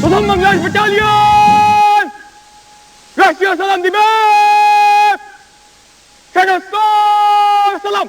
প্রথম বাংলাদেশ ব্যাটালিয়ন রাষ্ট্রীয় সালাম দিবে। সালাম।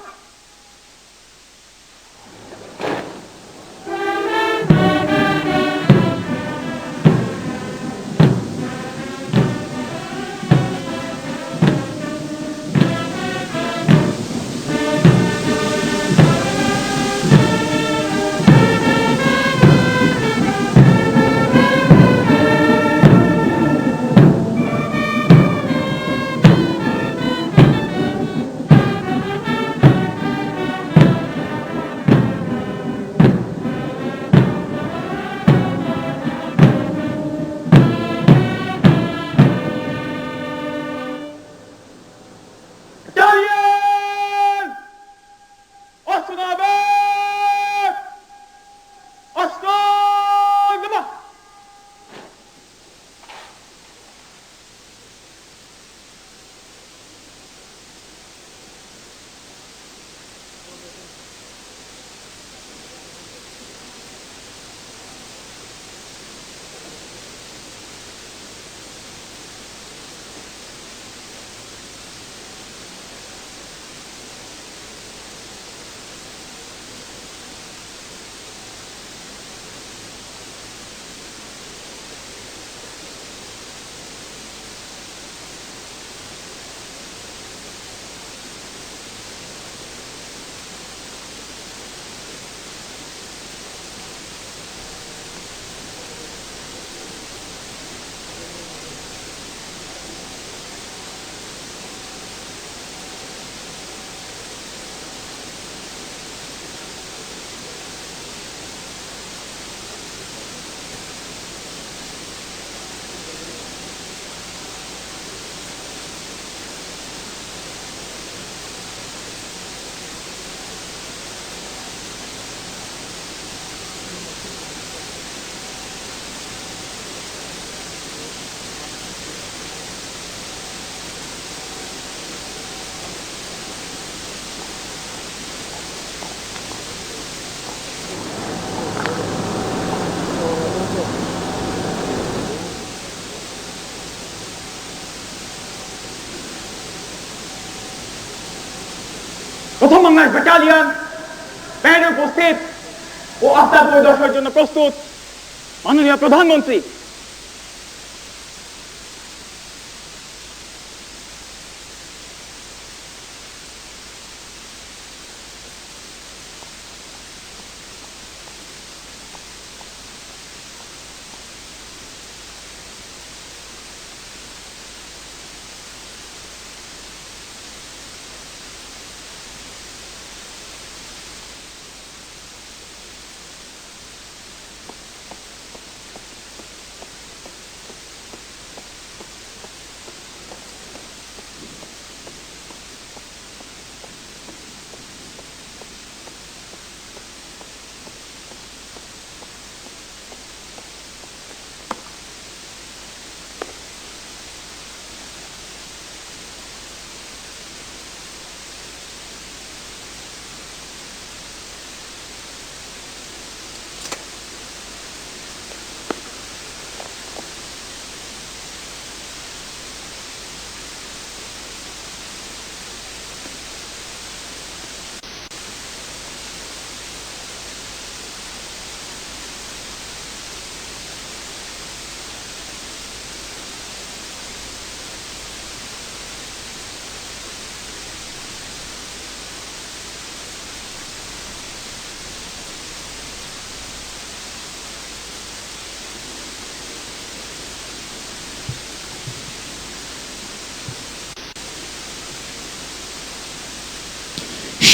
প্রথম বাংলাদেশ ব্যাটালিয়ন প্যারেডে উপস্থিত ও আস্থা পরিদর্শনের জন্য প্রস্তুত। মাননীয় প্রধানমন্ত্রী,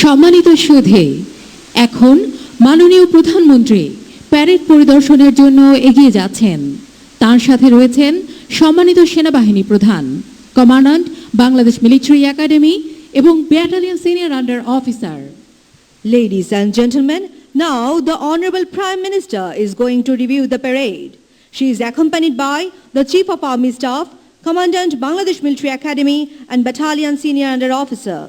সম্মানিত সুধী, এখন মাননীয় প্রধানমন্ত্রী প্যারেড পরিদর্শনের জন্য এগিয়ে যাচ্ছেন। তার সাথে রয়েছেন সম্মানিত সেনাবাহিনী প্রধান, কমান্ড্যান্ট বাংলাদেশ মিলিটারি একাডেমি এবং battalion senior under officer. Ladies and gentlemen, now the Honorable Prime Minister is going to review the parade. She is accompanied by the Chief of Army Staff, Commandant Bangladesh Military Academy and Battalion Senior Under Officer.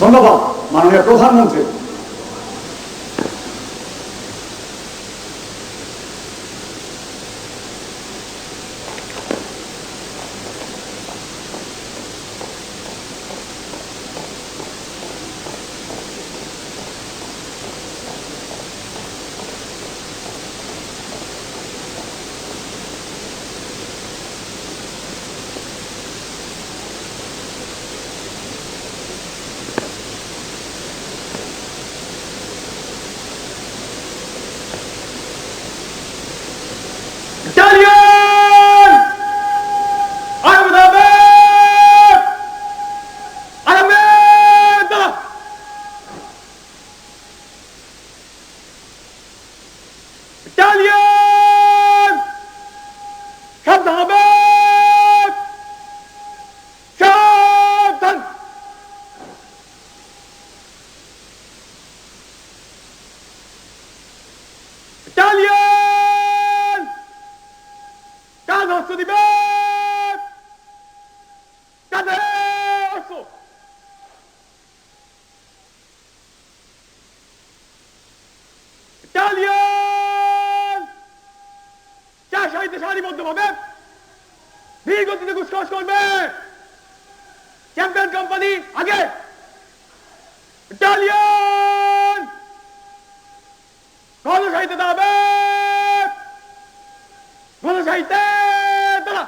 ধন্যবাদ মাননীয় প্রধানমন্ত্রী। Italian! Ahmed! Ahmed! Italian! Captain Ahmed! Captain! Italian! Casa su di me! Adesso! Italian! চার সারিতে সারিবদ্ধভাবে ধীর গতিতে কুচকাওয়াজ করবে। Champion company আগে। ইটালিয়ান ঘন সারিতে দাঁড়াবে। ঘন সারিতে দাঁড়া।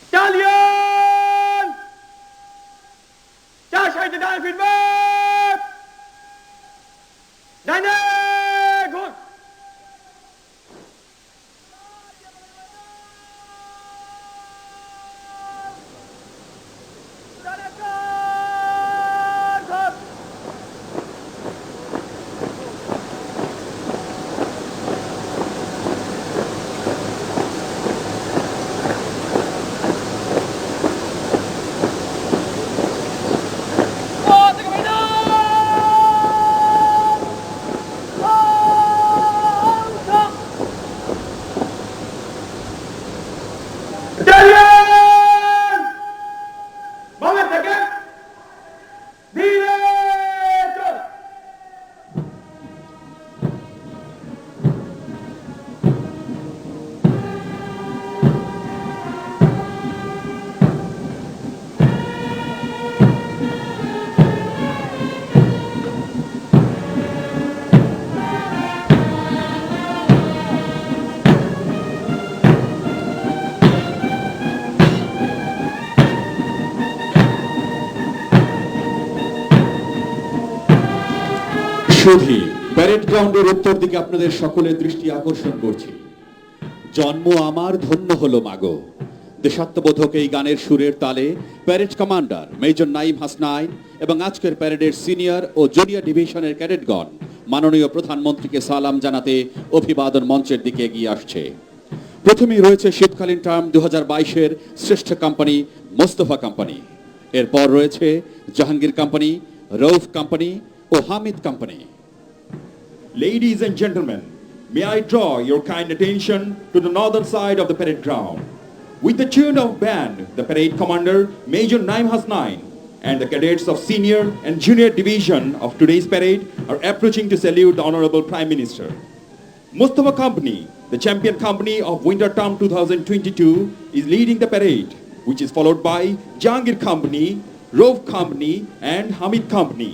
ইটালিয়ান চার সারিতে ডানে ফিরবে। ডানে ঘুর। Italian! বামে থেকে ধীরে চল। সুধী প্যারেড গ্রাউন্ডের উত্তর দিকে আপনাদের সকলের দৃষ্টি আকর্ষণ করছি। জন্ম আমার ধন্য হলো মাগো, দেশাত্মবোধক এই গানের সুরের তালে parade commander major Naim Hasnain এবং আজকের প্যারেডের সিনিয়র ও জুনিয়র ডিভিশনের ক্যাডেটগণ মাননীয় প্রধানমন্ত্রীকে সালাম জানাতে অভিবাদন মঞ্চের দিকে এগিয়ে আসছে। প্রথমেই রয়েছে শীতকালীন টার্ম 2022-এর শ্রেষ্ঠ কোম্পানি মোস্তফা কোম্পানি। এরপর রয়েছে জাহাঙ্গীর কোম্পানি, রৌফ কোম্পানি ও Hamid company. Ladies and gentlemen, may I draw your kind attention to the northern side of the parade ground. With the tune of band, the parade commander, Major Naim Hasnain, and the cadets of senior and junior division of today's parade are approaching to salute the Honorable Prime Minister. Mustafa Company, the champion company of winter term 2022, is leading the parade, which is followed by Jahangir Company, Rove Company, and Hamid Company.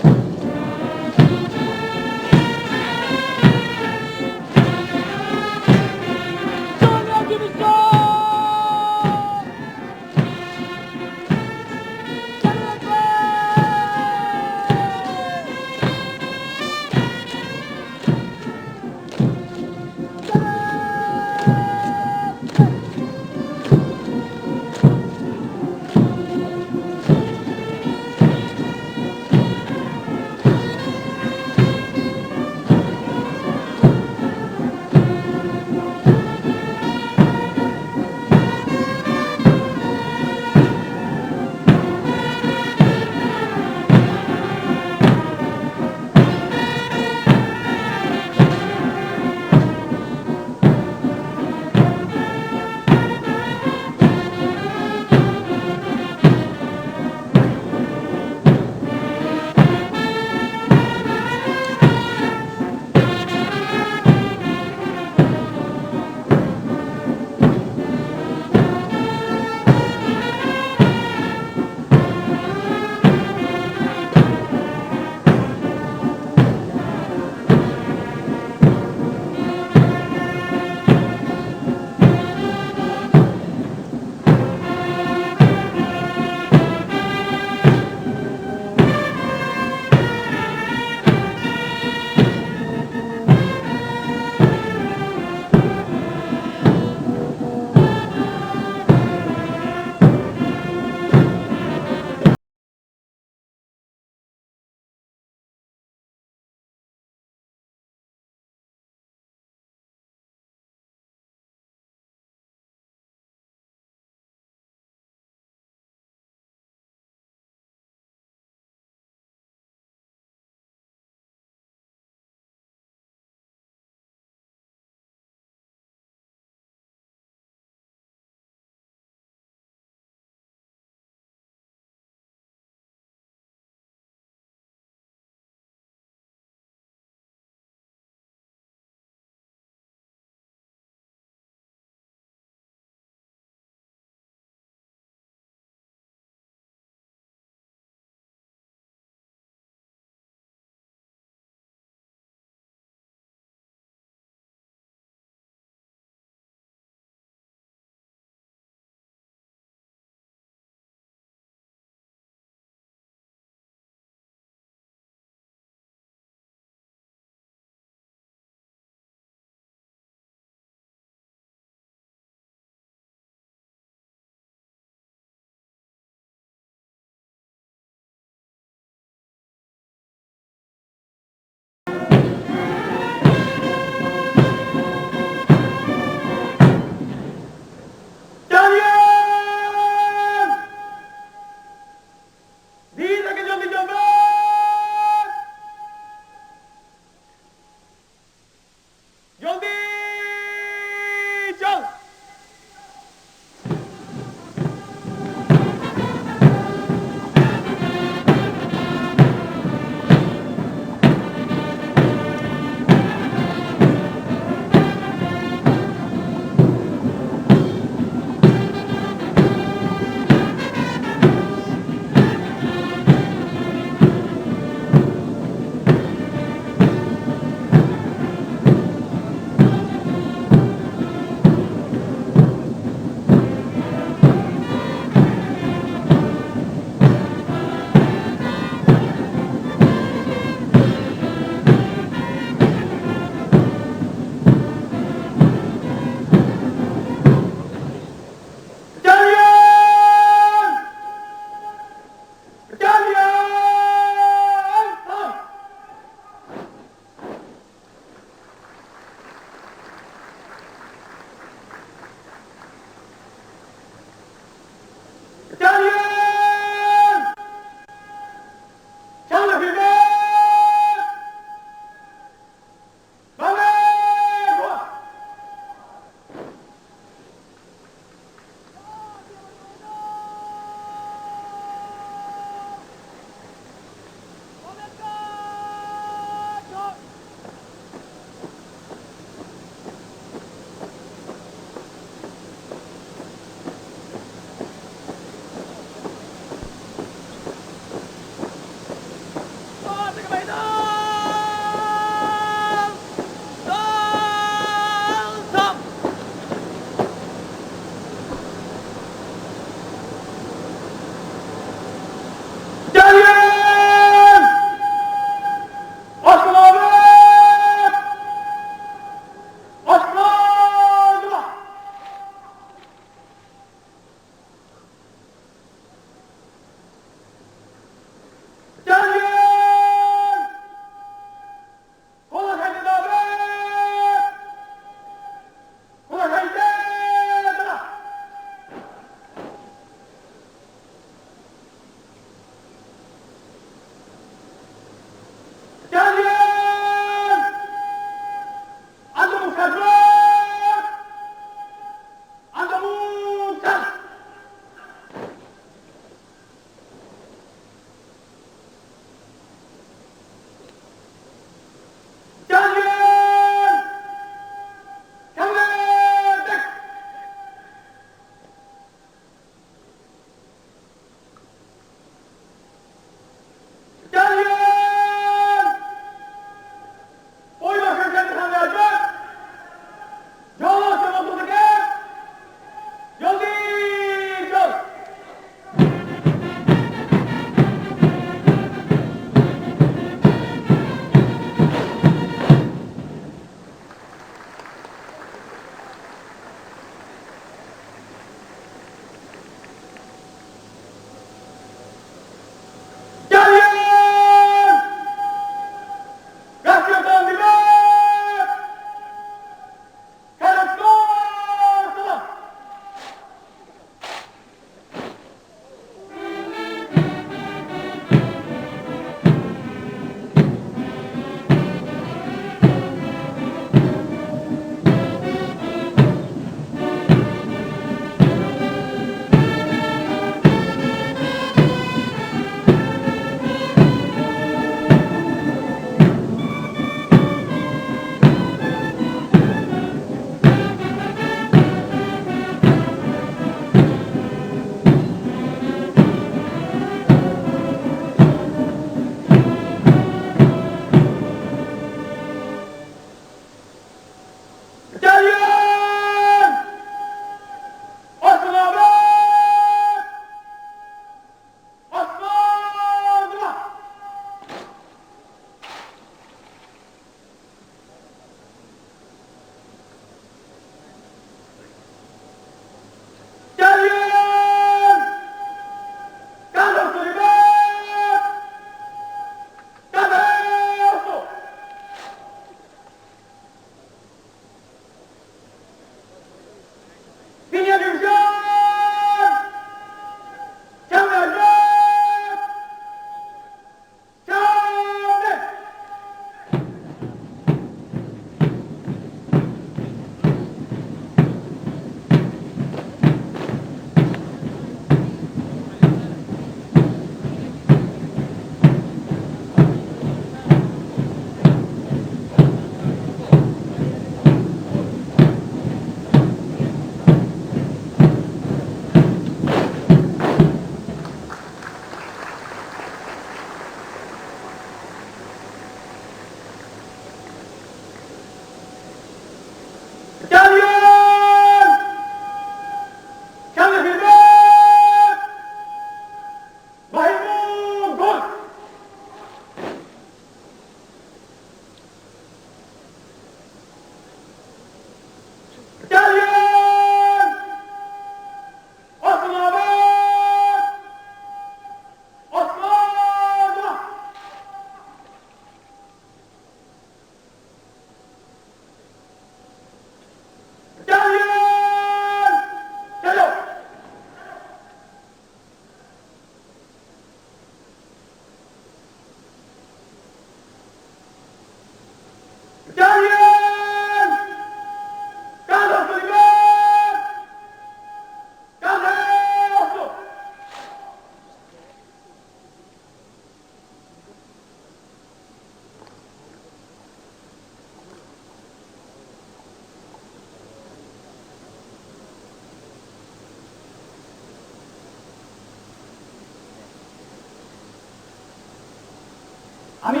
আমি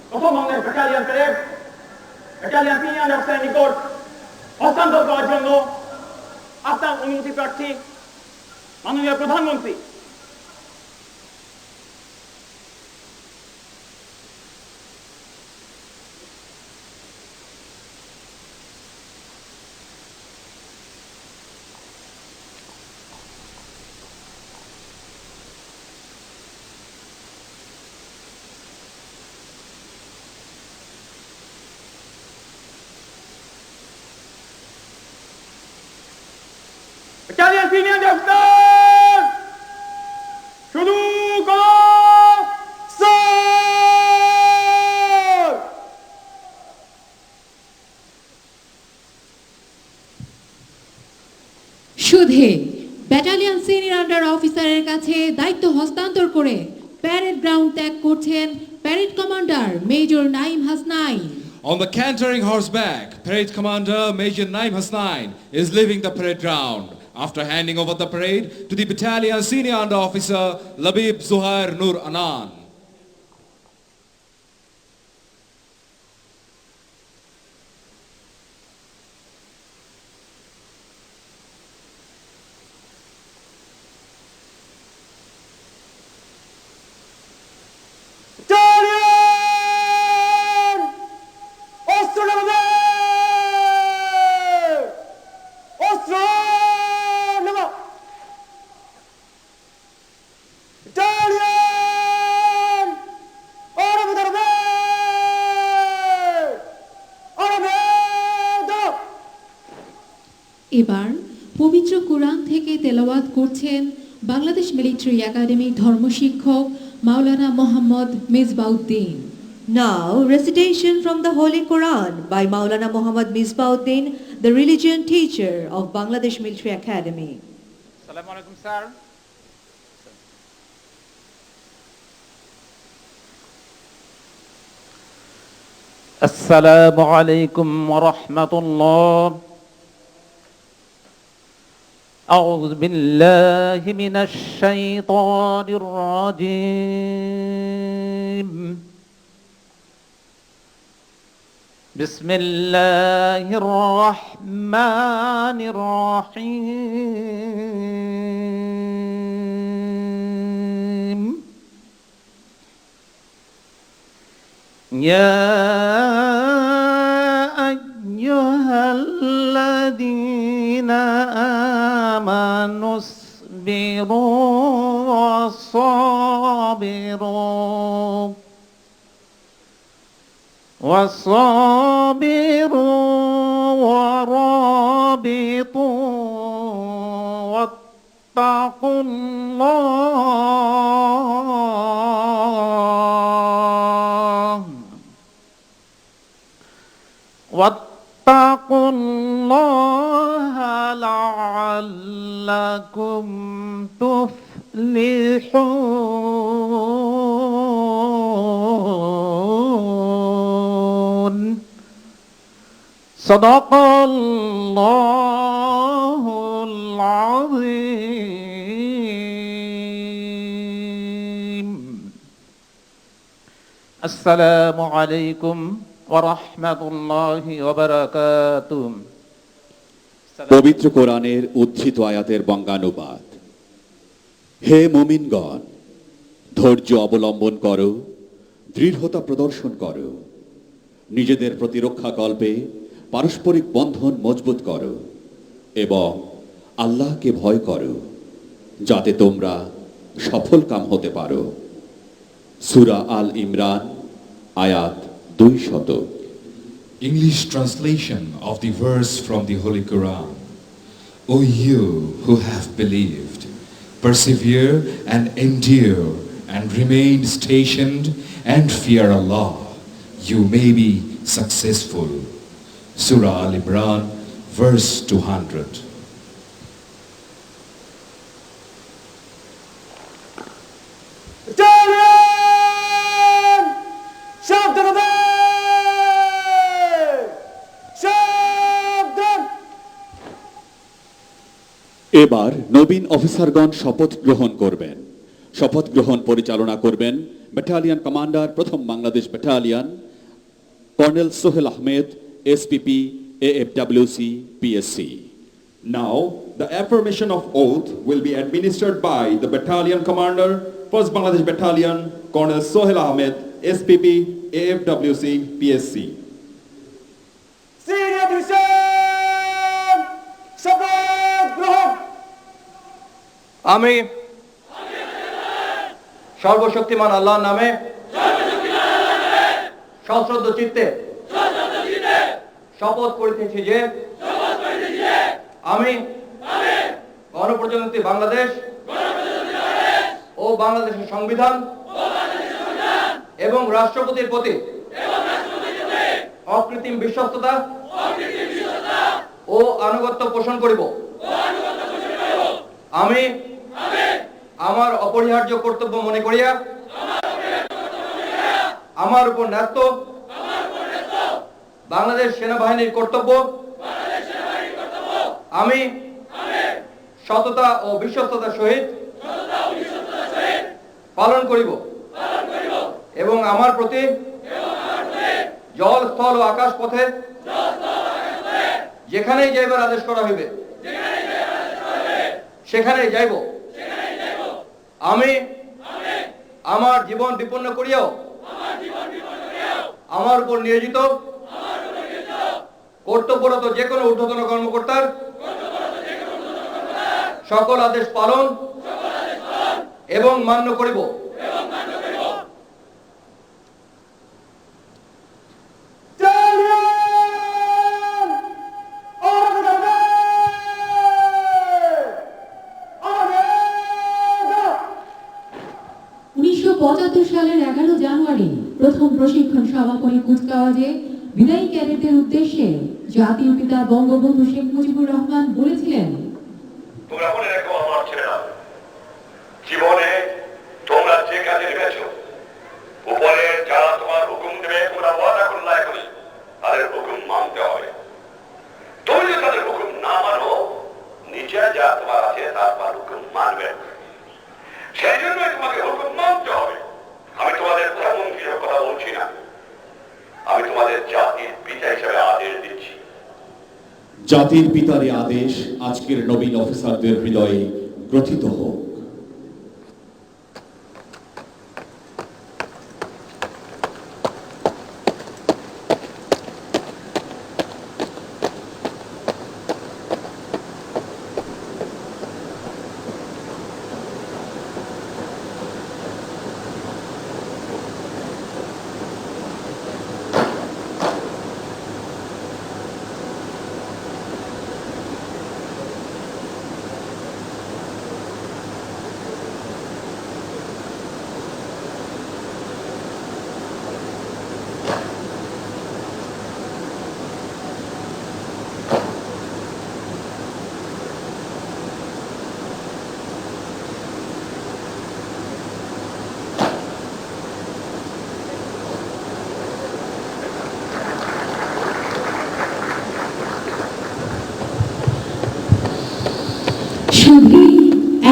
প্রথম বাংলার battalion parade battalion senior অফিসারের নিকট হস্তান্তর করার জন্য আপনার অনুমতি প্রার্থী মাননীয় প্রধানমন্ত্রী। Battalion Senior Officer! শুরু করো স্যার! সুধে ব্যাটালিয়ন সিনিয়র আন্ডার অফিসারের কাছে দায়িত্ব হস্তান্তর করে প্যারেড গ্রাউন্ড ত্যাগ করছেন parade commander major Naim Hasnain. On the cantering horseback, Parade Commander Major Naim Hasnain is leaving the parade ground after handing over the parade to the battalion senior under officer Labib Zuhair Nur Anan. Battalion! অস্ত্র নামাবে! অস্ত্র নামা! Battalion! আরবে ধরবে! আরবে ধরো! এবার পবিত্র কোরআন থেকে তেলাওয়াত করছেন বাংলাদেশ মিলিটারি একাডেমির ধর্মশিক্ষক মাওলানা Mohammad Misbauddin. Now, recitation from the Holy Quran by Maulana Muhammad Misbauddin, the religion teacher of Bangladesh Military Academy. আসসালামু আলাইকুম স্যার। السلام عليكم ورحمة الله. أعوذ بالله من الشيطان الرجيم. بسم الله الرحمن الرحيم. يا أيها الذين آمنوا اصبروا وصابروا ورابطوا واتقوا الله لعلكم تفلحون. صدق الله العظيم. السلام عليكم ورحمة الله وبركاته. পবিত্র কোরআনের উদ্ধৃত আয়াতের বঙ্গানুবাদ। হে মুমিনগণ, ধৈর্য অবলম্বন করো, দৃঢ়তা প্রদর্শন করো, নিজেদের প্রতিরক্ষা কল্পে পারস্পরিক বন্ধন মজবুত করো এবং আল্লাহকে ভয় করো, যাতে তোমরা সফল কাম হতে পারো। সূরা আল ইমরান আয়াত 200। English translation of the verse from the Holy Quran. O you who have believed, persevere and endure and remain stationed and fear Allah. You may be successful. Surah Al-Imran, verse 200. Battalion! সাবধান হবে! সাবধান! এবার নবীন অফিসারগণ শপথ গ্রহণ করবেন। শপথ গ্রহণ পরিচালনা করবেন ব্যাটালিয়ন কমান্ডার প্রথম Bangladesh battalion colonel Sohel Ahmed SPP এএফডব্লিউসি PSC Now, the affirmation of oath will be administered by the battalion commander, 1st Bangladesh Battalion, Colonel Sohel Ahmed, SPP, AFWC, PSC. Senior officer শপথ গ্রহণ। আমি সর্বশক্তিমান আল্লাহর নামে সশ্রদ্ধ চিত্তে শপথ করিতেছি যে আমি গণপ্রজাতন্ত্রী বাংলাদেশ ও বাংলাদেশের সংবিধান এবং রাষ্ট্রপতির প্রতি অকৃত্রিম বিশ্বস্ততা ও আনুগত্য পোষণ করিব। আমি আমার অপরিহার্য কর্তব্য মনে করিয়া আমার উপর ন্যস্ত বাংলাদেশ সেনাবাহিনীর কর্তব্য আমি সততা ও বিশ্বস্ততার সহিত পালন করিব এবং আমার প্রতি জল, স্থল ও আকাশ পথে যেখানেই যাইবার আদেশ করা হইবে সেখানেই যাইব। আমি আমার জীবন বিপন্ন করিয়াও আমার উপর নিয়োজিত কর্তব্যরত যে কোনো ঊর্ধ্বতন কর্মকর্তার সকল আদেশ পালন এবং মান্য করিব। সালের 11 জানুয়ারি প্রথম প্রশিক্ষণ সমাপনী কুচকাওয়াজে বিদায়ী ক্যাডেটদের উদ্দেশ্যে জাতীয় পিতা বঙ্গবন্ধু শেখ মুজিবুর রহমান বলেছিলেন, তোমরা মনে রেখো আমার ছেলেরা, জীবনে তোমরা যে কাজে নেমেছো, উপরে যারা তোমার হুকুম দেবে তোমরা ওয়াদা করলে এখনই তাদের হুকুম মানতে হবে। তুমি যদি তাদের হুকুম না মানো, নিচে যা তোমার আছে তার হুকুম মানবে। সেই জন্যই তোমাকে হুকুম মানতে হবে। আমি তোমাদের প্রধানমন্ত্রীর কথা বলছি না, আমি তোমাদের জাতির পিতা হিসেবে আদেশ দিচ্ছি। জাতির পিতার এই আদেশ আজকের নবীন অফিসারদের হৃদয়ে গ্রথিত হোক।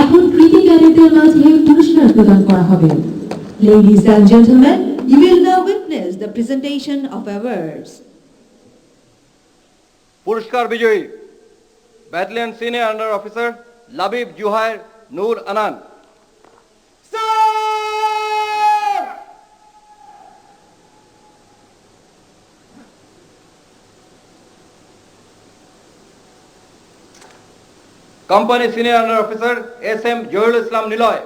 এখন কৃতি ক্যাডেটদের মাঝে পুরস্কার প্রদান করা হবে। Ladies and gentlemen, you will now witness the presentation of awards. পুরস্কার বিজয়ী battalion senior under officer Labib Zuhair Noor Anan. Company senior under officer S M. Zahirul Islam Niloy.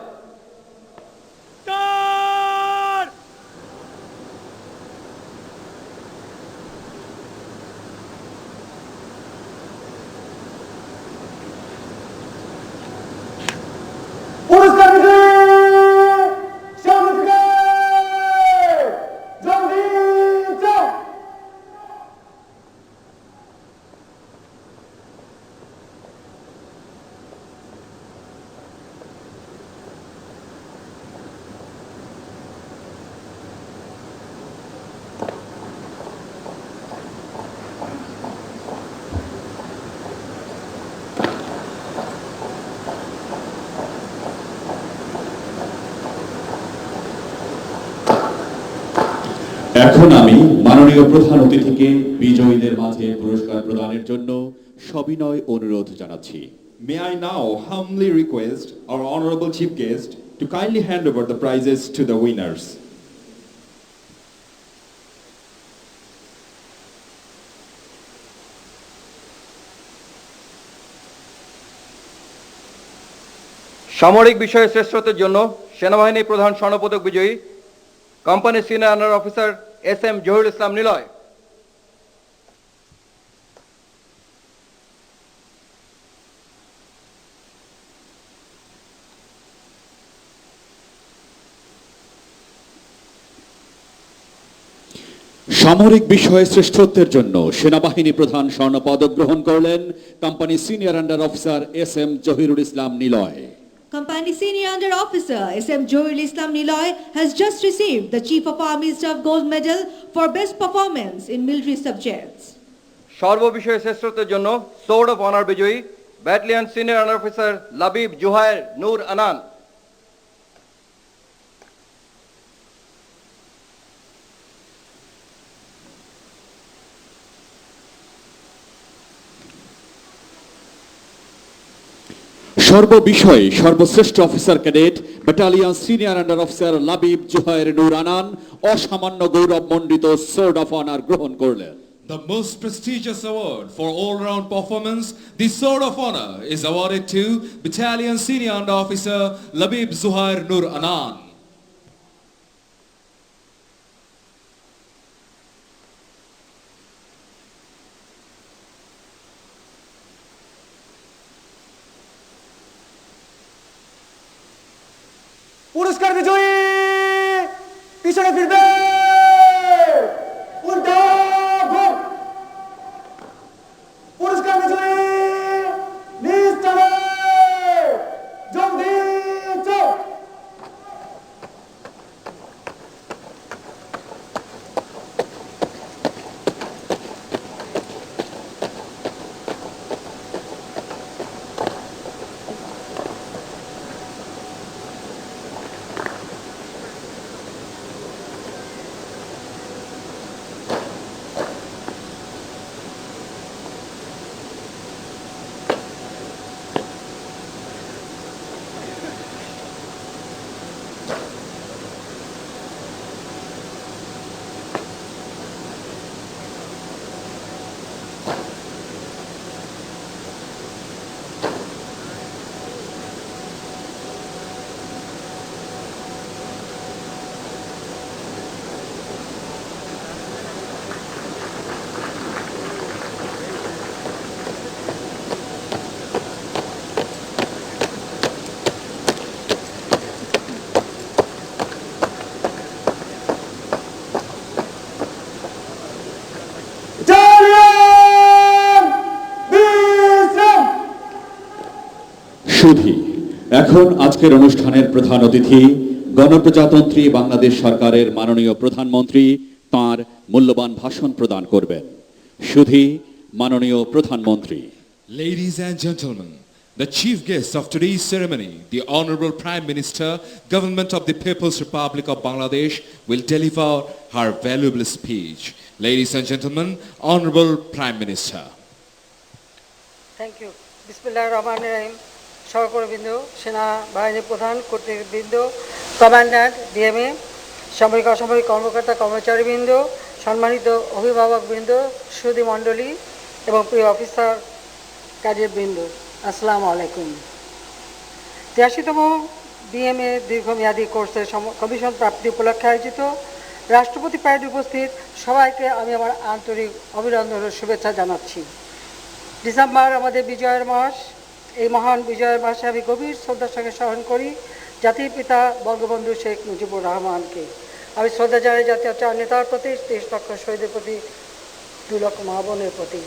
পুরস্কার এখন আমি মাননীয় প্রধান অতিথিকে বিজয়ীদের মাঝে পুরস্কার প্রদানের জন্য সবিনয় অনুরোধ জানাচ্ছি। May I now humbly request our honorable chief guest to kindly hand over the prizes to the winners. সামরিক বিষয়ে শ্রেষ্ঠত্বের জন্য সেনাবাহিনী প্রধান স্বর্ণপদক বিজয়ী company senior under officer SM Zahirul Islam Niloy. সামরিক বিষয়ে শ্রেষ্ঠত্বের জন্য সেনাবাহিনী প্রধান স্বর্ণপদক গ্রহণ করলেন company senior under officer SM Zahirul Islam Niloy. Company Senior Under Officer SM Johirul Islam Niloy has just received the Chief of Army Staff Gold Medal for Best Performance in Military Subjects. সর্ববিষয়ে শ্রেষ্ঠত্বের জন্য সোর্ড অফ অনার বিজয়ী battalion senior under officer Labib Zuhair Noor Anan. সর্ববিষয়ে সর্বশ্রেষ্ঠ officer cadet battalion senior under officer Labib Zuhair Noor Anan অসামান্য গৌরবমণ্ডিত sword of honour গ্রহণ করলেন। The most prestigious award for all-round performance, the Sword of Honor, is awarded to Battalion Senior Under Officer Labib Zuhair Nur Anan. পুরস্কার বিজয়ী পিছনে ফিরবে, উল্টা ঘোর। পুরস্কার বিজয়ী নিজ টানে জলদি চল। সুধী, এখন আজকের অনুষ্ঠানের প্রধান অতিথি গণপ্রজাতন্ত্রী বাংলাদেশ সরকারের মাননীয় প্রধানমন্ত্রী তাঁর মূল্যবান ভাষণ প্রদান করবেন। সুধী, মাননীয় প্রধানমন্ত্রী। Ladies and gentlemen, the chief guest of today's ceremony, the Honorable Prime Minister, Government of the People's Republic of Bangladesh, will deliver her valuable speech. Ladies and gentlemen, Honorable Prime Minister. Thank you. Bismillahirrahmanirrahim. সহকর্মীবৃন্দ, সেনাবাহিনী প্রধান, কর্তৃবৃন্দ, commandant, DMA, সামরিক অসামরিক কর্মকর্তা কর্মচারীবৃন্দ, সম্মানিত অভিভাবকবৃন্দ, সুধী মণ্ডলী এবং প্রিয় অফিসার ক্যাডেটবৃন্দ, আসসালামু আলাইকুম। 83তম ডিএমএ দীর্ঘমেয়াদী কোর্সের কমিশন প্রাপ্তি উপলক্ষে আয়োজিত রাষ্ট্রপতি প্যারেডে উপস্থিত সবাইকে আমি আমার আন্তরিক অভিনন্দন ও শুভেচ্ছা জানাচ্ছি। ডিসেম্বর আমাদের বিজয়ের মাস। এই মহান বিজয়ের মাসে আমি গভীর শ্রদ্ধার সঙ্গে স্মরণ করি জাতির পিতা বঙ্গবন্ধু শেখ মুজিবুর রহমানকে। আমি শ্রদ্ধা জানাই জাতীয় চার নেতার প্রতি, 23 লক্ষ শহীদের প্রতি, 2 লক্ষ মা বোনের প্রতি।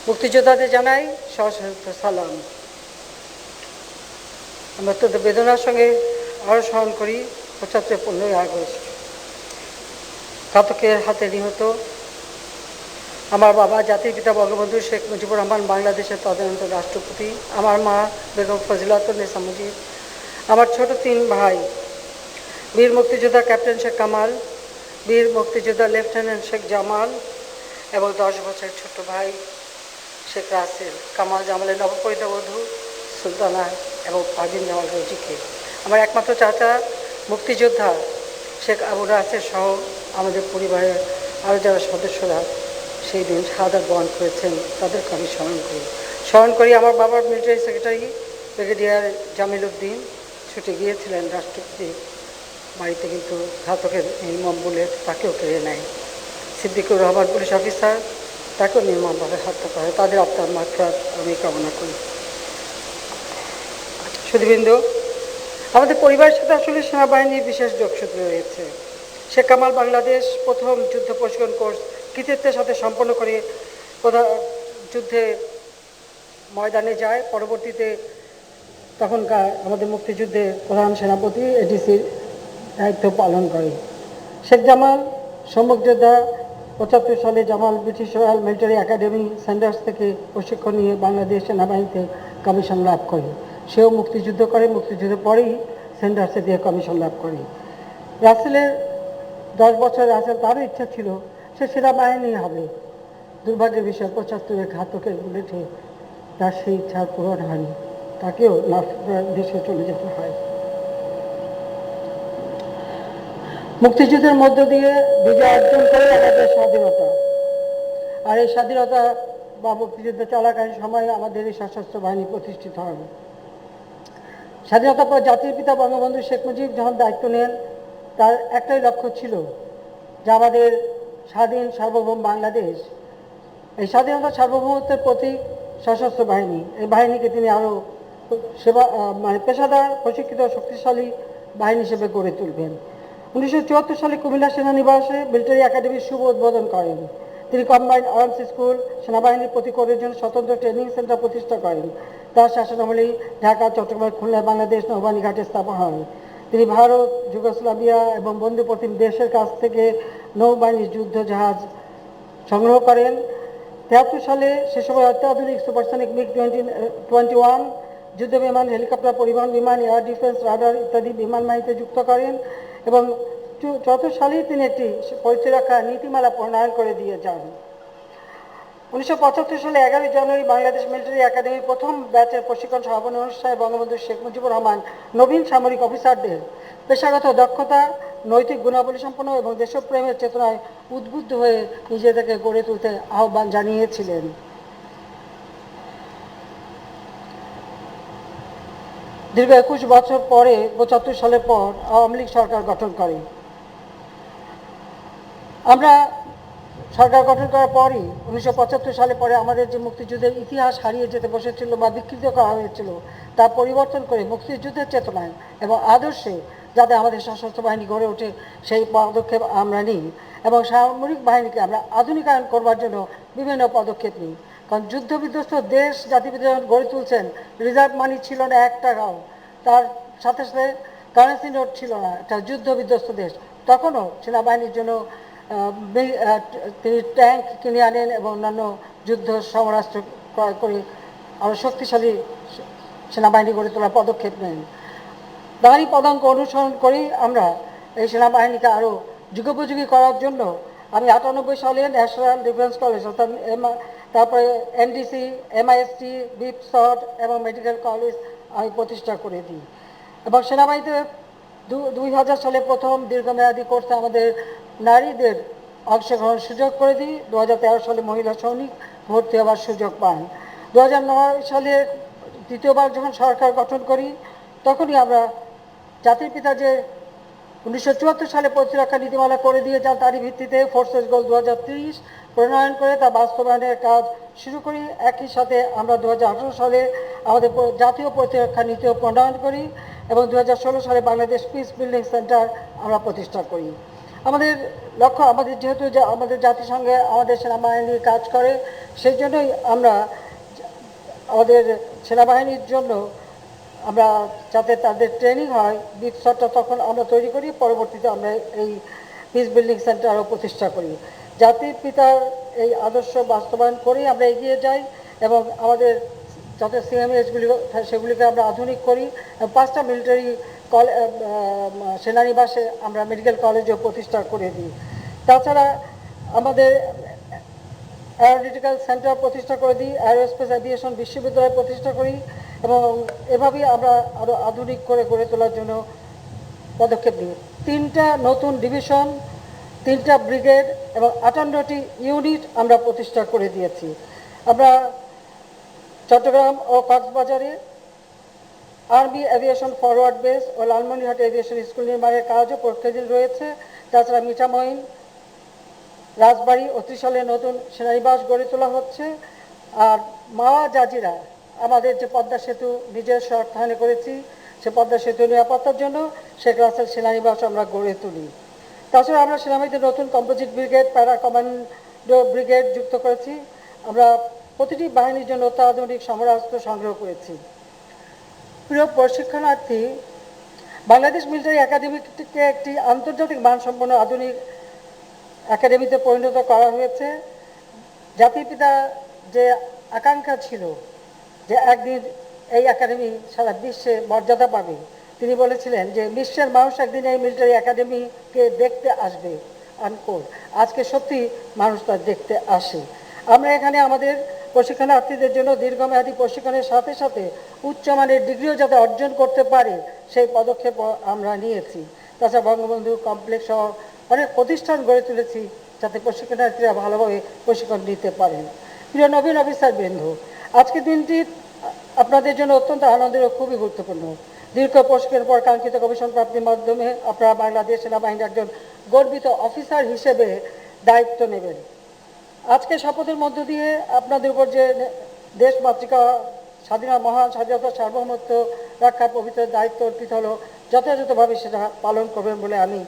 মুক্তিযোদ্ধাদের জানাই সশস্ত্র সালাম। আমি অত্যন্ত বেদনার সঙ্গে আরও স্মরণ করি 15ই আগস্ট ঘাতকের হাতে নিহত আমার বাবা জাতির পিতা বঙ্গবন্ধু শেখ মুজিবুর রহমান, বাংলাদেশের তদানীন্তন রাষ্ট্রপতি, আমার মা বেগম ফজিলাতুন্নেসা মুজিব, আমার ছোট 3 ভাই বীর মুক্তিযোদ্ধা ক্যাপ্টেন শেখ কামাল, বীর মুক্তিযোদ্ধা লেফটেন্যান্ট শেখ জামাল এবং 10 বছরের ছোট ভাই শেখ রাসেল, কামাল জামালের নবপরিণীতা বধূ সুলতানা এবং পারভিন জামাল রোজিকে, আমার একমাত্র চাচা মুক্তিযোদ্ধা শেখ আবু রাসেল সহ আমাদের পরিবারের আরও যারা সদস্যরা সেই দিন শাহাদাত বরণ করেছেন তাদেরকে আমি স্মরণ করি। আমার বাবার military secretary brigadier Jamil Uddin ছুটে গিয়েছিলেন রাষ্ট্রপতি বাড়িতে, কিন্তু ঘাতকের নির্মম বুলেট তাকেও কেড়ে নেয়। সিদ্দিকুর রহমান পুলিশ অফিসার, তাকেও নির্মমভাবে হত্যা করে। তাদের আত্মার মাগফিরাত আমি কামনা করি। সুধীবৃন্দ, আমাদের পরিবারের সাথে আসলে সেনাবাহিনীর বিশেষ যোগসূত্র রয়েছে। শেখ কামাল বাংলাদেশ প্রথম যুদ্ধ প্রশিক্ষণ কোর্স কৃতিত্বের সাথে সম্পন্ন করে যুদ্ধে ময়দানে যায়। পরবর্তীতে তখনকার আমাদের মুক্তিযুদ্ধের প্রধান সেনাপতি এডিসির দায়িত্ব পালন করে। শেখ জামাল সম্মুখ যোদ্ধা। 75 সালে Jamal British royal military academy Sanders থেকে প্রশিক্ষণ নিয়ে বাংলাদেশ সেনাবাহিনীতে কমিশন লাভ করে। সেও মুক্তিযুদ্ধ করে, মুক্তিযুদ্ধের পরেই স্যান্ডার্সে দিয়ে কমিশন লাভ করে। রাসেলের 10 বছর রাসেল, তারও ইচ্ছা ছিল সে সেনাবাহিনী হবে। দুর্ভাগ্যের বিষয় 75-এর ঘাতকের বুলেটে তার সেই ইচ্ছা পূরণ হয়নি, তাকেও দেশে চলে যেতে হয়। মুক্তিযুদ্ধের মধ্য দিয়ে বিজয় অর্জন করে আমাদের স্বাধীনতা, আর এই স্বাধীনতা বা মুক্তিযুদ্ধ চলাকালীন সময়ে আমাদের এই সশস্ত্র বাহিনী প্রতিষ্ঠিত হয়। স্বাধীনতার পর জাতির পিতা বঙ্গবন্ধু শেখ মুজিব যখন দায়িত্ব নেন, তার একটাই লক্ষ্য ছিল যে আমাদের স্বাধীন সার্বভৌম বাংলাদেশ, এই স্বাধীনতা সার্বভৌমত্বের প্রতীক সশস্ত্র বাহিনী। এই বাহিনীকে তিনি আরও পেশাদার, প্রশিক্ষিত, শক্তিশালী বাহিনী হিসেবে গড়ে তুলবেন। 1974 সালে কুমিল্লা সেনানিবাসে মিলিটারি একাডেমির শুভ উদ্বোধন করেন। তিনি কম্বাইন্ড আর্মস স্কুল, সেনাবাহিনীর প্রতি কোরের জন্য স্বতন্ত্র ট্রেনিং সেন্টার প্রতিষ্ঠা করেন। তার শাসনামলেই ঢাকা, চট্টগ্রাম, খুলনা, বাংলাদেশ নৌবাহিনী ঘাটে স্থাপন হয়। তিনি ভারত, যুগোস্লাভিয়া এবং বন্ধুপ্রতিম দেশের কাছ থেকে নৌবাহিনীর যুদ্ধ জাহাজ সংগ্রহ করেন। 73 সালে সে সময় অত্যাধুনিক সুপারসনিক MiG-21 যুদ্ধ বিমান, হেলিকপ্টার, পরিবহন বিমান, এয়ার ডিফেন্স, রাডার ইত্যাদি বিমান বাহিনীতে যুক্ত করেন এবং 74 সালেই তিনি একটি প্রতিরক্ষা নীতিমালা প্রণয়ন করে দিয়ে যান। 1975 সালে 11 জানুয়ারি বাংলাদেশ মিলিটারি একাডেমির প্রথম ব্যাচের প্রশিক্ষণ সমাপনী অনুষ্ঠানে বঙ্গবন্ধু শেখ মুজিবুর রহমান নবীন সামরিক অফিসারদের পেশাগত দক্ষতা, নৈতিক গুণাবলী সম্পন্ন এবং দেশপ্রেমের চেতনায় উদ্বুদ্ধ হয়ে নিজেদেরকে গড়ে তুলতে আহ্বান জানিয়েছিলেন। দীর্ঘ 21 বছর পরে 75 সালের পর আওয়ামী লীগ সরকার গঠন করে। আমরা সরকার গঠন করার পরই 1975 সালে পরে আমাদের যে মুক্তিযুদ্ধের ইতিহাস হারিয়ে যেতে বসেছিল বা বিকৃত করা হয়েছিল, তা পরিবর্তন করে মুক্তিযুদ্ধের চেতনায় এবং আদর্শে যাতে আমাদের সশস্ত্র বাহিনী গড়ে ওঠে, সেই পদক্ষেপ আমরা নিই এবং সামরিক বাহিনীকে আমরা আধুনিকায়ন করবার জন্য বিভিন্ন পদক্ষেপ নিই। কারণ যুদ্ধ বিধ্বস্ত দেশ জাতিপিতা গড়ে তুলছেন, রিজার্ভ মানি ছিল না 1 টাকাও, তার সাথে সাথে কারেন্সি নোট ছিল না, একটা যুদ্ধ বিধ্বস্ত দেশ। তখনও সেনাবাহিনীর জন্য তিনি ট্যাঙ্ক কিনে আনেন এবং অন্যান্য যুদ্ধ সমরাস্ত্র ক্রয় করে আরও শক্তিশালী সেনাবাহিনী গড়ে তোলার পদক্ষেপ নেন। তারই পদাঙ্ক অনুসরণ করেই আমরা এই সেনাবাহিনীকে আরও যুগোপযোগী করার জন্য আমি 98 সালে ন্যাশনাল ডিফেন্স কলেজ, অর্থাৎ তারপরে NDC, MIST, বিপসট এবং মেডিকেল কলেজ আমি প্রতিষ্ঠা করে দিই এবং সেনাবাহিনীতে 2000 সালে প্রথম দীর্ঘমেয়াদী কোর্সে আমাদের নারীদের অংশগ্রহণের সুযোগ করে দিই। 2013 সালে মহিলা সৈনিক ভর্তি হওয়ার সুযোগ পান। 2009 সালে দ্বিতীয়বার যখন সরকার গঠন করি, তখনই আমরা জাতির পিতা যে 1974 সালে প্রতিরক্ষা নীতিমালা করে দিয়ে যান, তারই ভিত্তিতে ফোর্সেস গোল 2030 প্রণয়ন করে তা বাস্তবায়নের কাজ শুরু করি। একই সাথে আমরা 2018 সালে আমাদের জাতীয় প্রতিরক্ষা নীতিও প্রণয়ন করি এবং 2016 সালে বাংলাদেশ পিস বিল্ডিং সেন্টার আমরা প্রতিষ্ঠা করি। আমাদের লক্ষ্য, আমাদের যেহেতু আমাদের জাতিসংঘে আমাদের সেনাবাহিনী কাজ করে, সেই জন্যই আমরা আমাদের সেনাবাহিনীর জন্য আমরা যাতে তাদের ট্রেনিং হয়, বিপসটটা তখন আমরা তৈরি করি। পরবর্তীতে আমরা এই পিস বিল্ডিং সেন্টারও প্রতিষ্ঠা করি। জাতির পিতার এই আদর্শ বাস্তবায়ন করেই আমরা এগিয়ে যাই এবং আমাদের যত CMHগুলি সেগুলিকে আমরা আধুনিক করি। 5টা মিলিটারি সেনানিবাসে আমরা মেডিকেল কলেজও প্রতিষ্ঠা করে দিই। তাছাড়া আমাদের অ্যারোনটিক্যাল সেন্টার প্রতিষ্ঠা করে দিই, অ্যারোস্পেস অ্যাভিয়েশন বিশ্ববিদ্যালয় প্রতিষ্ঠা করি এবং এভাবেই আমরা আরও আধুনিক করে গড়ে তোলার জন্য পদক্ষেপ নিই। 3টা নতুন ডিভিশন, 3টা ব্রিগেড এবং 58টি ইউনিট আমরা প্রতিষ্ঠা করে দিয়েছি। আমরা চট্টগ্রাম ও কক্সবাজারে আর্মি এভিয়েশন ফরওয়ার্ড বেস ও লালমনিরহাট এভিয়েশন স্কুল নির্মাণের কাজও প্রক্রিয়াধীন রয়েছে। তাছাড়া মিঠামইন, রাজবাড়ী ও ত্রিশালে নতুন সেনানিবাস গড়ে তোলা হচ্ছে। আর মাওয়া জাজিরা আমাদের যে পদ্মা সেতু নিজস্ব অর্থায়নে করেছি, সে পদ্মা সেতু নিরাপত্তার জন্য শেখ রাসেল সেনানিবাস আমরা গড়ে তুলি। তাছাড়া আমরা সেনাবাহিনীতে নতুন composite brigade, para commando brigade যুক্ত করেছি। আমরা প্রতিটি বাহিনীর জন্য অত্যাধুনিক সমরাস্ত্র সংগ্রহ করেছি। প্রিয় প্রশিক্ষণার্থী, বাংলাদেশ মিলিটারি একাডেমিকে একটি আন্তর্জাতিক মানসম্পন্ন আধুনিক একাডেমিতে পরিণত করা হয়েছে। জাতির পিতা যে আকাঙ্ক্ষা ছিল যে একদিন এই একাডেমি সারা বিশ্বে মর্যাদা পাবে, তিনি বলেছিলেন যে বিশ্বের মানুষ একদিন এই মিলিটারি একাডেমিকে দেখতে আসবে। আনকোর আজকে সত্যি মানুষ তা দেখতে আসে। আমরা এখানে আমাদের প্রশিক্ষণার্থীদের জন্য দীর্ঘমেয়াদী প্রশিক্ষণের সাথে সাথে উচ্চমানের ডিগ্রিও যাতে অর্জন করতে পারে সেই পদক্ষেপ আমরা নিয়েছি। তাছাড়া বঙ্গবন্ধু কমপ্লেক্স সহ অনেক প্রতিষ্ঠান গড়ে তুলেছি যাতে প্রশিক্ষণার্থীরা ভালোভাবে প্রশিক্ষণ নিতে পারেন। প্রিয় নবীন অফিসার বৃন্দ, আজকের দিনটি আপনাদের জন্য অত্যন্ত আনন্দের ও খুবই গুরুত্বপূর্ণ। দীর্ঘ প্রশিক্ষণের পর কাঙ্ক্ষিত কমিশন প্রাপ্তির মাধ্যমে আপনারা বাংলাদেশ সেনাবাহিনীর একজন গর্বিত অফিসার হিসেবে দায়িত্ব নেবেন। আজকে শপথের মধ্য দিয়ে আপনাদের উপর যে দেশ মাতৃকা মহান স্বাধীনতা সার্বভৌমত্ব রক্ষার পবিত্র দায়িত্ব অর্পিত হলো, যথাযথভাবে সেটা পালন করবেন বলে আমি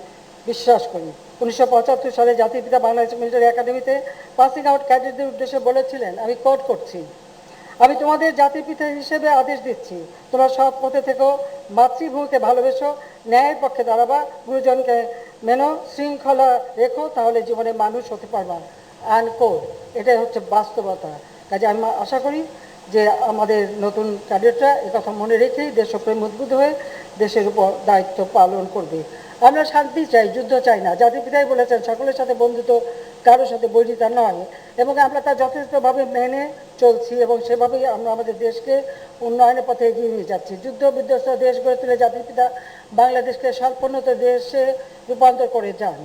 বিশ্বাস করি। 1975 সালে জাতির পিতা বাংলাদেশ মিলিটারি একাডেমিতে পাসিং আউট ক্যাডেটদের উদ্দেশ্যে বলেছিলেন, আমি কোট করছি, আমি তোমাদের জাতির পিতা হিসেবে আদেশ দিচ্ছি, তোমরা সৎ পথে থেকো, মাতৃভূমিকে ভালোবেসো, ন্যায়ের পক্ষে দাঁড়াবা, গুরুজনকে মেনো, শৃঙ্খলা রেখো, তাহলে জীবনে মানুষ হতে পারবা। আনকোট। এটাই হচ্ছে বাস্তবতা। কাজে আমি আশা করি যে আমাদের নতুন ক্যাডেটরা একথা মনে রেখেই দেশপ্রেম উদ্বুদ্ধ হয়ে দেশের উপর দায়িত্ব পালন করবে। আমরা শান্তি চাই, যুদ্ধ চাই না। জাতির পিতাই বলেছেন সকলের সাথে বন্ধুত্ব, কারোর সাথে বৈরিতা নয়, এবং আমরা তা যথেষ্টভাবে মেনে চলছি এবং সেভাবেই আমরা আমাদের দেশকে উন্নয়নের পথে এগিয়ে নিয়ে যাচ্ছি। যুদ্ধ বিধ্বস্ত দেশ গড়ে তুলে জাতির পিতা বাংলাদেশকে স্বল্পোন্নত দেশে রূপান্তর করে যান।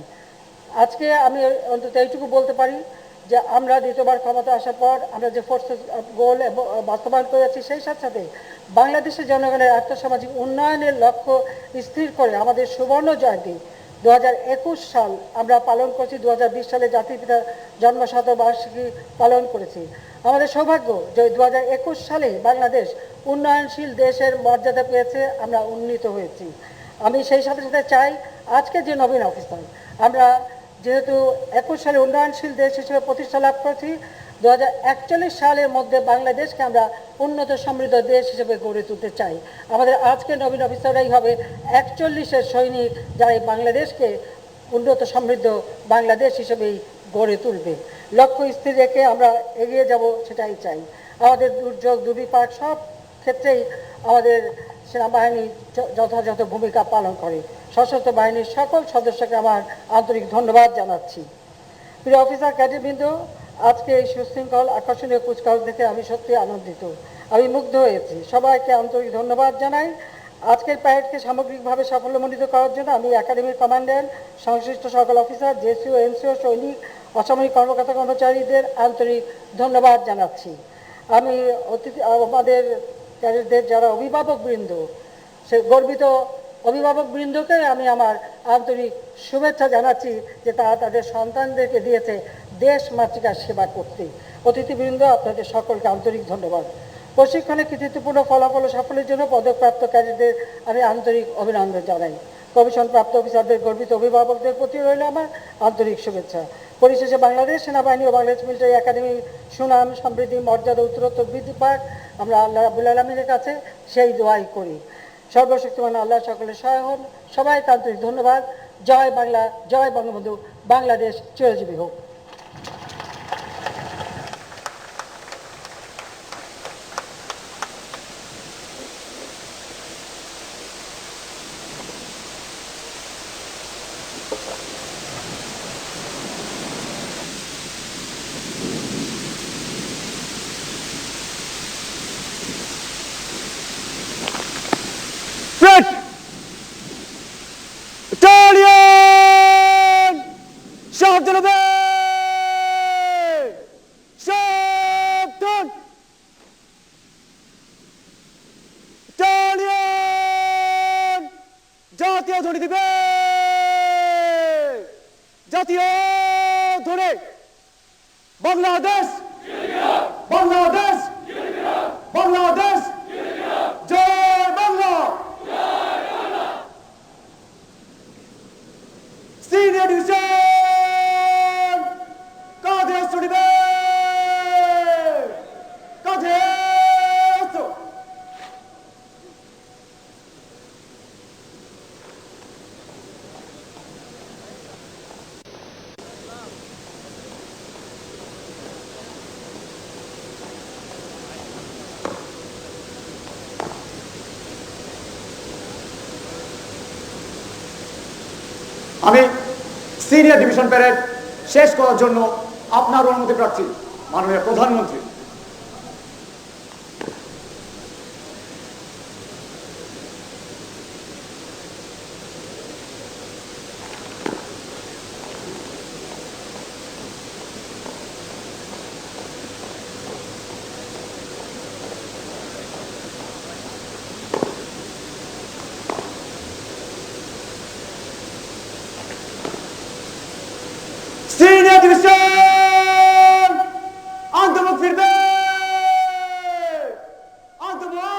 আজকে আমি অন্তত এইটুকু বলতে পারি যে আমরা দ্বিতীয়বার ক্ষমতা আসার পর আমরা যে ফোর্সেস গোল বাস্তবায়ন করেছি, সেই সাথে সাথে বাংলাদেশের জনগণের আর্থসামাজিক উন্নয়নের লক্ষ্য স্থির করে আমাদের সুবর্ণ জয়ন্তী 2021 সাল আমরা পালন করছি। 2020 সালে জাতির পিতার জন্মশতবার্ষিকী পালন করেছি। আমাদের সৌভাগ্য যে 2021 সালে বাংলাদেশ উন্নয়নশীল দেশের মর্যাদা পেয়েছে, আমরা উন্নীত হয়েছি। আমি সেই সাথে সাথে চাই আজকে যে নবীন অফিসার, আমরা যেহেতু 21 সালে উন্নয়নশীল দেশ হিসেবে প্রতিষ্ঠা লাভ করেছি, 2041 সালের মধ্যে বাংলাদেশকে আমরা উন্নত সমৃদ্ধ দেশ হিসেবে গড়ে তুলতে চাই। আমাদের আজকে নবীন অফিসাররাই হবে 41-এর সৈনিক, যারা এই বাংলাদেশকে উন্নত সমৃদ্ধ বাংলাদেশ হিসেবেই গড়ে তুলবে। লক্ষ্য স্থির রেখে আমরা এগিয়ে যাব, সেটাই চাই। আমাদের দুর্যোগ দুর্বিপাক সব ক্ষেত্রেই আমাদের সেনাবাহিনী যথাযথ ভূমিকা পালন করে। সশস্ত্র বাহিনীর সকল সদস্যকে আমার আন্তরিক ধন্যবাদ জানাচ্ছি। প্রিয় অফিসার ক্যাডেটবৃন্দ, আজকে এই সুশৃঙ্খল আকর্ষণীয় কুচকাওয়াজ দেখে আমি সত্যি আনন্দিত, আমি মুগ্ধ হয়েছি। সবাইকে আন্তরিক ধন্যবাদ জানাই। আজকের প্যারেডকে সামগ্রিকভাবে সাফল্যমণ্ডিত করার জন্য আমি একাডেমির কমান্ড্যান্ট, সংশ্লিষ্ট সকল অফিসার, জেসিও, এনসিও, সৈনিক, অসামরিক কর্মকর্তা কর্মচারীদের আন্তরিক ধন্যবাদ জানাচ্ছি। আমি আমাদের ক্যাডেটদের যারা অভিভাবকবৃন্দ, সে গর্বিত অভিভাবকবৃন্দকে আমি আমার আন্তরিক শুভেচ্ছা জানাচ্ছি যে তারা তাদের সন্তানদেরকে দিয়েছে দেশ মাতৃকার সেবা করতে। অতিথিবৃন্দ, আপনাদের সকলকে আন্তরিক ধন্যবাদ। প্রশিক্ষণে কৃতিত্বপূর্ণ ফলাফল ও সাফল্যের জন্য পদকপ্রাপ্ত ক্যাডেটদের আমি আন্তরিক অভিনন্দন জানাই। কমিশন প্রাপ্ত অফিসারদের গর্বিত অভিভাবকদের প্রতি রইল আমার আন্তরিক শুভেচ্ছা। পরিশেষে বাংলাদেশ সেনাবাহিনী ও বাংলাদেশ মিলিটারি একাডেমি সুনাম, সমৃদ্ধি, মর্যাদা উত্তরোত্তর বৃদ্ধি পাক, আমরা আল্লাহ রাব্বুল আলামিনের কাছে সেই দোয়াই করি। সর্বশক্তিমান আল্লাহ সকলের সহায় হন। সবাইকে আন্তরিক ধন্যবাদ। জয় বাংলা, জয় বঙ্গবন্ধু, বাংলাদেশ চিরজীবী হোক। ধ্বনি দিবে জাতীয় ধ্বনি। বাংলাদেশ বাংলাদেশ বাংলাদেশ, জয় বাংলা। সিনিয়র ডিভিশন কাঁধে অস্ত্র নিবে, কাঁধে অস্ত্র। আমি সিনিয়র ডিভিশন প্যারেড শেষ করার জন্য আপনার অনুমতি প্রার্থী মাননীয় প্রধানমন্ত্রী। সিনিয়র ডিভিশন আন্তমুখ ফিরবে, আন্তমুখ।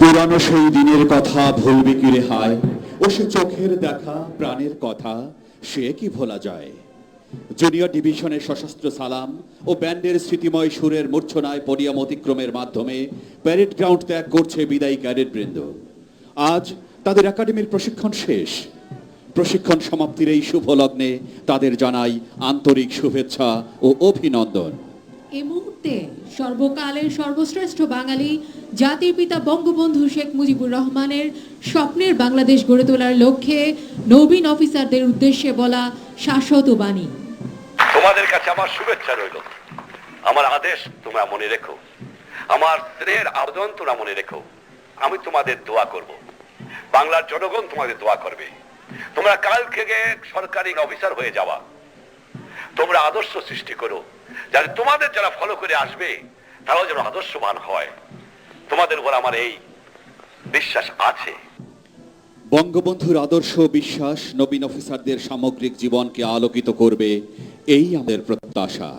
পুরানো সেই দিনের কথা ভুলবে কি রে হায়, ও সে চোখের দেখা প্রাণের কথা সে কি ভোলা যায়। জুনিয়র ডিভিশনের সশস্ত্র সালাম ও ব্যান্ডের স্মৃতিময় সুরের মূর্ছনায় পরিয়াম অতিক্রমের মাধ্যমে প্যারেড গ্রাউন্ড ত্যাগ করছে বিদায়ী ক্যাডেট বৃন্দ। আজ তাদের একাডেমির প্রশিক্ষণ শেষ। প্রশিক্ষণ সমাপ্তির এই শুভ লগ্নে তাদের জানাই আন্তরিক শুভেচ্ছা ও অভিনন্দন। এই মুহূর্তে সর্বকালের সর্বশ্রেষ্ঠ বাঙালি জাতির পিতা বঙ্গবন্ধু শেখ মুজিবুর রহমানের স্বপ্নের বাংলাদেশ গড়ে তোলার লক্ষ্যে নবীন অফিসারদের উদ্দেশ্যে বলা শাশ্বত বাণী। তোমাদের কাছে আমার শুভেচ্ছা রইল, আমার আদেশ তোমরা মনে রেখো, আমার স্নেহের আবেদন তোমরা মনে রেখো। আমি তোমাদের দোয়া করব, বাংলার জনগণ তোমাদের দোয়া করবে। তোমরা কাল থেকে সরকারি অফিসার হয়ে যাওয়া, তোমরা আদর্শ সৃষ্টি করো, যাতে তোমাদের যারা ফলো করে আসবে তারাও যেন আদর্শবান হয়। তোমাদের উপর আমার এই বিশ্বাস আছে। বঙ্গবন্ধুর আদর্শ বিশ্বাস নবীন অফিসারদের সামগ্রিক জীবনকে আলোকিত করবে, এই আমাদের প্রত্যাশা।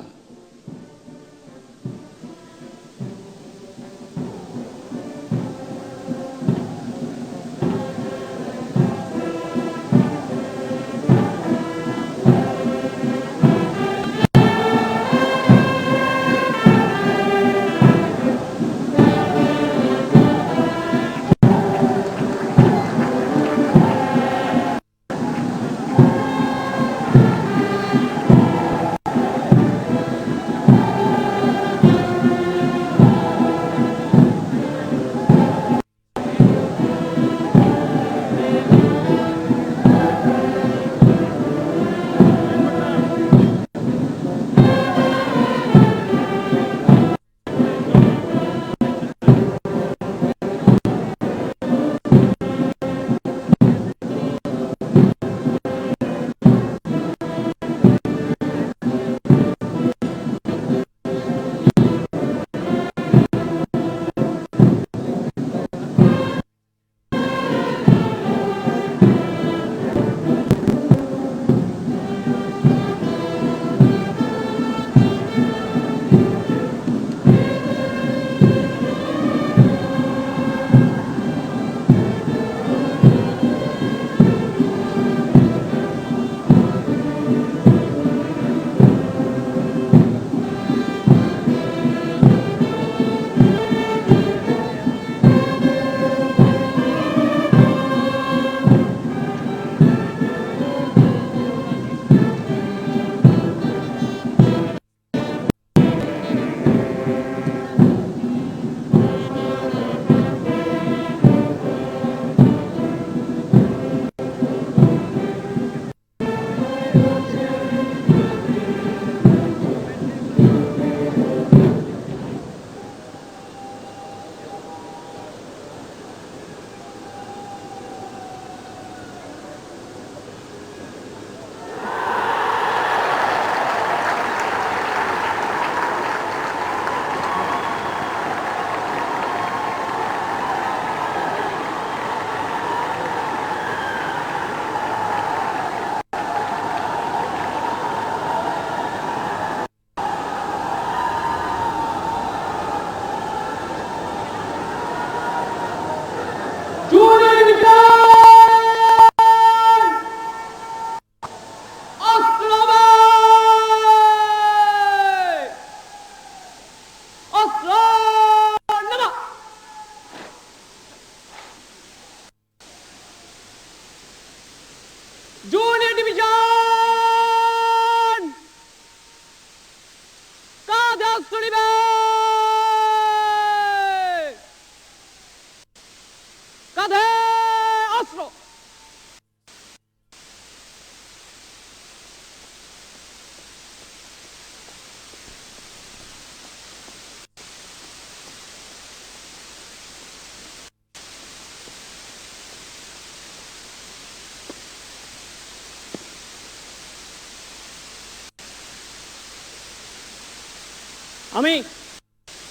আমি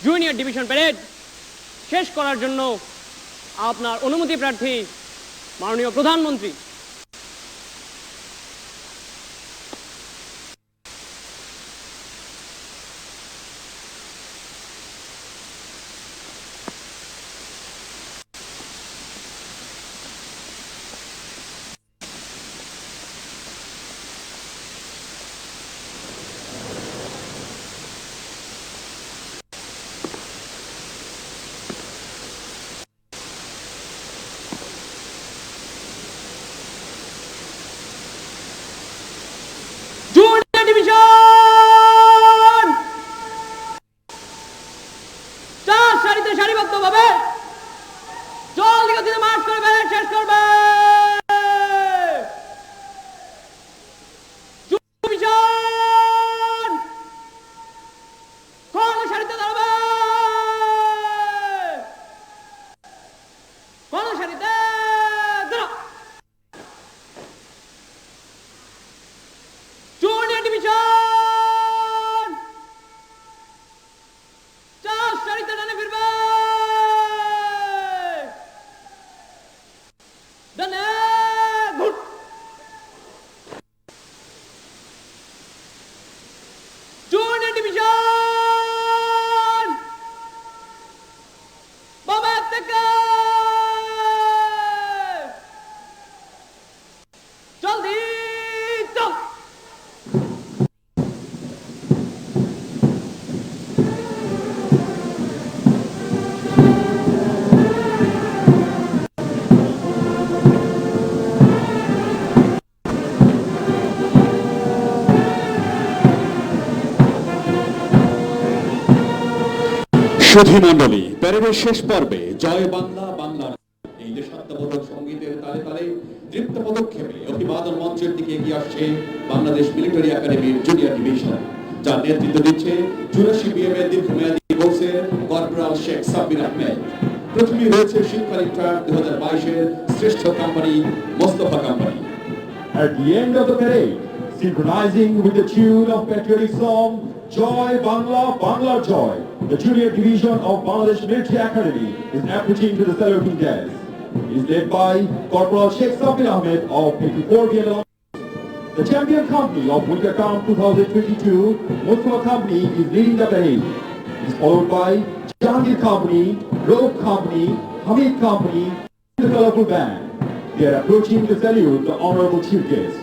জুনিয়র ডিভিশন প্যারেড শেষ করার জন্য আপনার অনুমতি প্রার্থী মাননীয় প্রধানমন্ত্রী। জুনিয়র ডিভিশন চার সারিতে সারিবদ্ধভাবে জলদি গতিতে মার্চ করে প্যারেড শেষ করবে। ডিভিশন কোন সারিতে দাঁড়াবে, কোন সারিতে দাঁড়া। জুনিয়র ডিভিশন চার সারিতে ডানে ফিরবে, ডানে ঘুর। জুনিয়র ডিভিশন বাবা থেকে জলদি চল। সুধী মণ্ডলী, প্যারেডের শেষ পর্বে জয় বাংলা বাংলার এই দেশাত্মবোধক সঙ্গীতের তালে তালে দৃপ্ত পদক্ষেপে অভিবাদন মঞ্চের দিকে এগিয়ে আসছে বাংলাদেশ মিলিটারি একাডেমির জুনিয়র ডিভিশন, যার নেতৃত্ব দিচ্ছে 84 বিএম এর দীর্ঘমেয়াদী কোর্সের কর্পোরাল শেখ সাব্বির আহমেদ। প্রথমেই রয়েছে শিক্ষার্থীরা 2022 এর শ্রেষ্ঠ company Mostafa company. At the end of the parade, synchronizing with the tune of patriotic song Joy Bangla Banglar Joy, the junior division of Bangladesh Military Academy is approaching to the saluting desk. It is led by Corporal Sheikh Sabbir Ahmed of 84 BNL. The champion company of Winter Camp 2022, Mustafa Company, is leading the parade. It is followed by Jahangir Company, Rope Company, Hamid Company, and the colorful band. They are approaching to salute the honorable chief guest.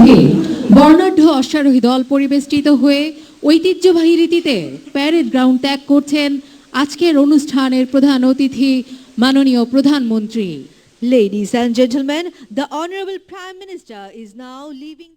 মধ্যে বর্ণাঢ্য অশ্বারোহী দল পরিবেষ্টিত হয়ে ঐতিহ্যবাহী রীতিতে parade ground ত্যাগ করছেন আজকের অনুষ্ঠানের প্রধান অতিথি মাননীয় প্রধানমন্ত্রী। Ladies and gentlemen, the Honorable Prime Minister is now leaving.